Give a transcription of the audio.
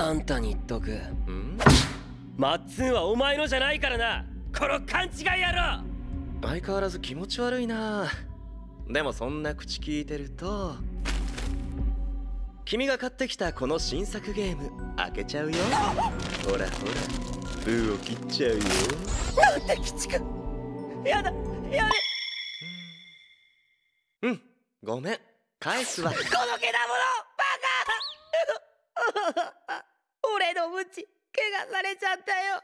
あんたに言っとく。マッツンはお前のじゃないからな、この勘違い野郎。相変わらず気持ち悪いな。でもそんな口聞いてると、君が買ってきたこの新作ゲーム開けちゃうよ。ほらほら、封を切っちゃうよ。なんて鬼畜。やだ、やれ。ごめん、返すわ。このけだもの、バカ俺の無知、怪我されちゃったよ。